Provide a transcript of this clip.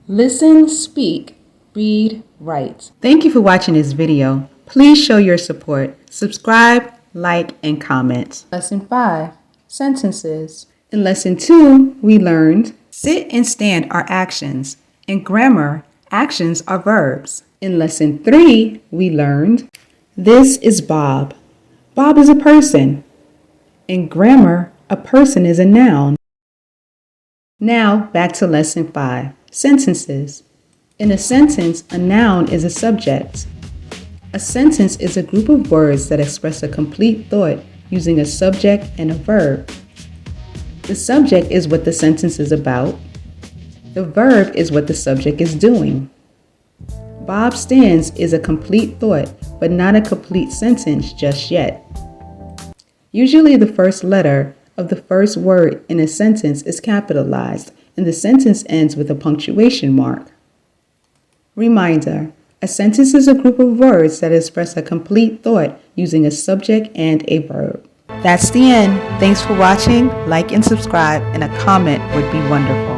Listen, speak, read, write. Thank you for watching this video. Please show your support. Subscribe, like, and comment. Lesson 5. Sentences. In Lesson 2, we learned sit and stand are actions. In grammar, actions are verbs. In Lesson 3, we learned this is Bob. Bob is a person. In grammar, a person is a noun. Now, back to Lesson 5. Sentences. In a sentence, a noun is a subject. A sentence is a group of words that express a complete thought using a subject and a verb. The subject is what the sentence is about. The verb is what the subject is doing. Bob stands is a complete thought, but not a complete sentence just yet. Usually the first letter of the first word in a sentence is capitalized, and the sentence ends with a punctuation mark. Reminder: a sentence is a group of words that express a complete thought using a subject and a verb. That's the end. Thanks for watching. Like and subscribe, and a comment would be wonderful.